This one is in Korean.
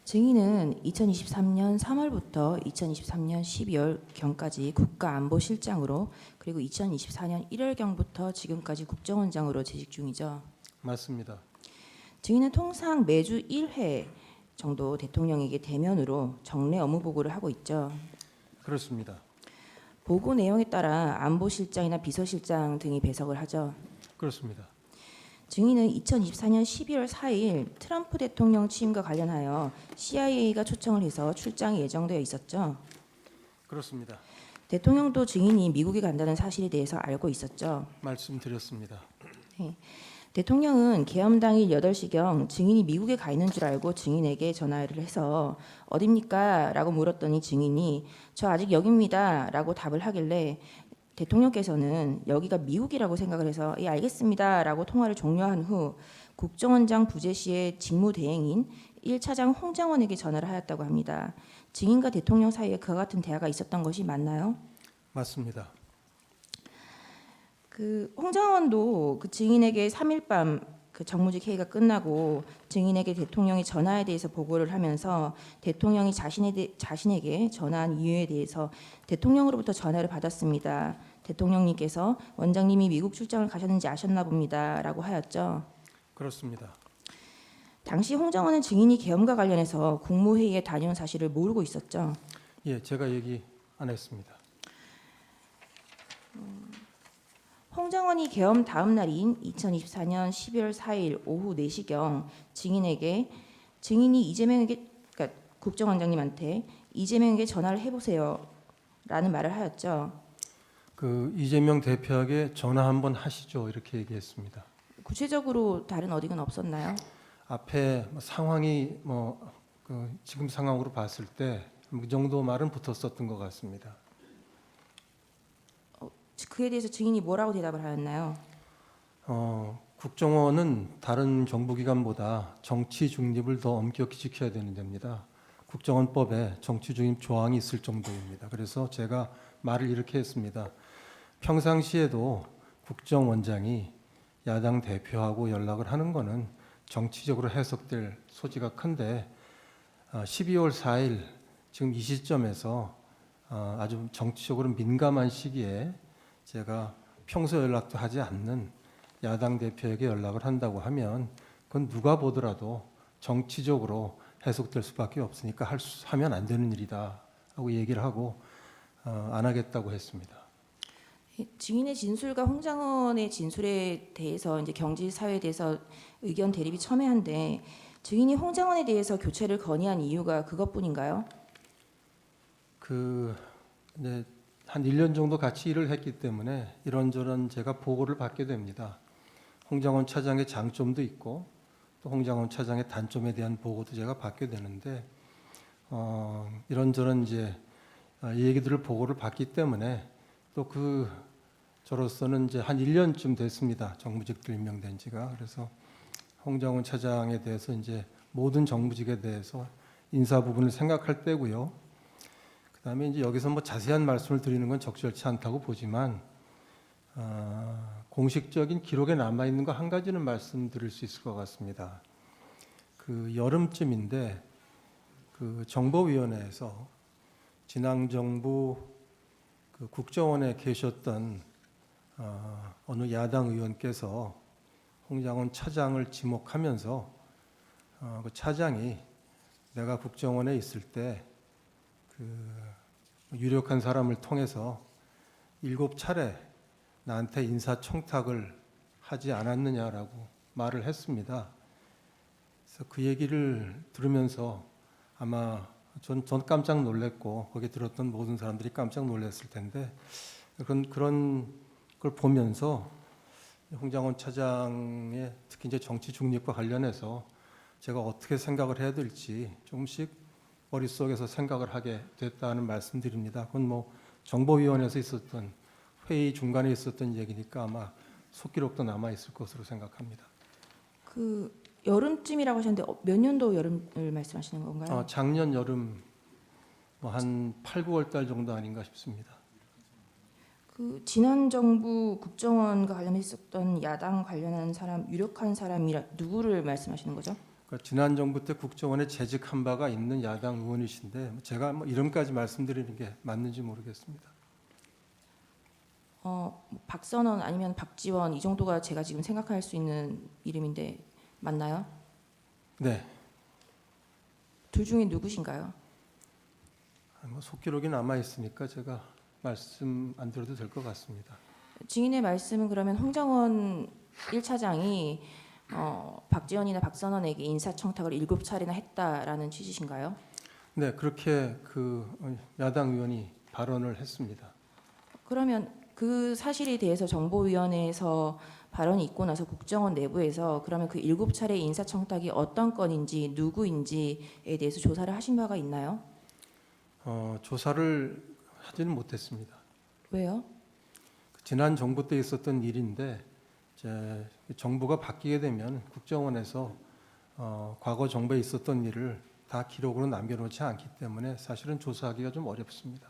증인은 2023년 3월부터 2023년 12월경까지 국가안보실장으로 그리고 2024년 1월경부터 지금까지 국정원장으로 재직 중이죠. 맞습니다. 증인은 통상 매주 1회 정도 대통령에게 대면으로 정례 업무 보고를 하고 있죠. 그렇습니다. 보고 내용에 따라 안보실장이나 비서실장 등이 배석을 하죠. 그렇습니다. 증인은 2024년 12월 4일 트럼프 대통령 취임과 관련하여 CIA가 초청을 해서 출장이 예정되어 있었죠. 그렇습니다. 대통령도 증인이 미국에 간다는 사실에 대해서 알고 있었죠. 말씀드렸습니다. 네. 대통령은 계엄 당일 8시경 증인이 미국에 가 있는 줄 알고 증인에게 전화를 해서 어딥니까? 라고 물었더니 증인이 저 아직 여기입니다. 라고 답을 하길래 대통령께서는 여기가 미국이라고 생각을 해서 예 알겠습니다. 라고 통화를 종료한 후 국정원장 부재시의 직무대행인 1차장 홍장원에게 전화를 하였다고 합니다. 증인과 대통령 사이에 그와 같은 대화가 있었던 것이 맞나요? 맞습니다. 그 홍장원도 그 증인에게 3일 밤 그 정무직 회의가 끝나고 증인에게 대통령의 전화에 대해서 보고를 하면서 대통령이 자신에게 전화한 이유에 대해서 대통령으로부터 전화를 받았습니다. 대통령님께서 원장님이 미국 출장을 가셨는지 아셨나 봅니다라고 하였죠. 그렇습니다. 당시 홍장원은 증인이 계엄과 관련해서 국무회의에 다녀온 사실을 모르고 있었죠. 예, 제가 얘기 안 했습니다. 홍장원이 계엄 다음 날인 2024년 12월 4일 오후 4시경 증인이 이재명에게 그러니까 국정원장님한테 이재명에게 전화를 해보세요라는 말을 하였죠. 그 이재명 대표에게 전화 한번 하시죠. 이렇게 얘기했습니다. 구체적으로 다른 어디가 없었나요? 앞에 상황이 지금 상황으로 봤을 때 그 정도 말은 붙었었던 것 같습니다. 그에 대해서 증인이 뭐라고 대답을 하였나요? 국정원은 다른 정부기관보다 정치 중립을 더 엄격히 지켜야 되는 데입니다. 국정원법에 정치 중립 조항이 있을 정도입니다. 그래서 제가 말을 이렇게 했습니다. 평상시에도 국정원장이 야당 대표하고 연락을 하는 것은 정치적으로 해석될 소지가 큰데 12월 4일 지금 이 시점에서 아주 정치적으로 민감한 시기에 제가 평소 연락도 하지 않는 야당 대표에게 연락을 한다고 하면 그건 누가 보더라도 정치적으로 해석될 수밖에 없으니까 하면 안 되는 일이다 하고 얘기를 하고 안 하겠다고 했습니다. 증인의 진술과 홍장원의 진술에 대해서 이제 경제 사회에 대해서 의견 대립이 첨예한데 증인이 홍장원에 대해서 교체를 건의한 이유가 그것뿐인가요? 이제 한 1년 정도 같이 일을 했기 때문에 이런저런 제가 보고를 받게 됩니다. 홍장원 차장의 장점도 있고 또 홍장원 차장의 단점에 대한 보고도 제가 받게 되는데 이런저런 이제 얘기들을 보고를 받기 때문에 또 저로서는 이제 한 1년쯤 됐습니다. 정무직들 임명된 지가. 그래서 홍장원 차장에 대해서 이제 모든 정무직에 대해서 인사 부분을 생각할 때고요. 그다음에 이제 여기서 자세한 말씀을 드리는 건 적절치 않다고 보지만 공식적인 기록에 남아 있는 거 한 가지는 말씀드릴 수 있을 것 같습니다. 그 여름쯤인데 그 정보위원회에서 지난 정부 그 국정원에 계셨던 어느 야당 의원께서 홍장원 차장을 지목하면서 그 차장이 내가 국정원에 있을 때 유력한 사람을 통해서 7차례 나한테 인사청탁을 하지 않았느냐라고 말을 했습니다. 그래서 그 얘기를 들으면서 아마 전 깜짝 놀랐고 거기 들었던 모든 사람들이 깜짝 놀랐을 텐데 그런 걸 보면서 홍장원 차장의 특히 이제 정치 중립과 관련해서 제가 어떻게 생각을 해야 될지 조금씩 머릿속에서 생각을 하게 됐다는 말씀드립니다. 그건 정보위원회에서 있었던 회의 중간에 있었던 얘기니까 아마 속기록도 남아 있을 것으로 생각합니다. 그 여름쯤이라고 하셨는데 몇 년도 여름을 말씀하시는 건가요? 작년 여름 한 8, 9월 달 정도 아닌가 싶습니다. 그 지난 정부 국정원과 관련해 있었던 야당 관련한 사람 유력한 사람이라 누구를 말씀하시는 거죠? 그러니까 지난 정부 때 국정원에 재직한 바가 있는 야당 의원이신데 제가 뭐 이름까지 말씀드리는 게 맞는지 모르겠습니다. 뭐 박선원 아니면 박지원 이 정도가 제가 지금 생각할 수 있는 이름인데 맞나요? 네, 둘 중에 누구신가요? 뭐 속기록이 남아 있으니까 제가 말씀 안 드려도 될 것 같습니다. 증인의 말씀은 그러면 홍정원 1차장이 박지원이나 박선원에게 인사청탁을 7차례나 했다라는 취지신가요? 네, 그렇게 야당 의원이 발언을 했습니다. 그러면 그 사실에 대해서 정보위원회에서 발언이 있고 나서 국정원 내부에서 그러면 그 7차례 인사청탁이 어떤 건인지 누구인지에 대해서 조사를 하신 바가 있나요? 조사를 하지는 못했습니다. 왜요? 지난 정부 때 있었던 일인데 이제 정부가 바뀌게 되면 국정원에서 과거 정부에 있었던 일을 다 기록으로 남겨놓지 않기 때문에 사실은 조사하기가 좀 어렵습니다.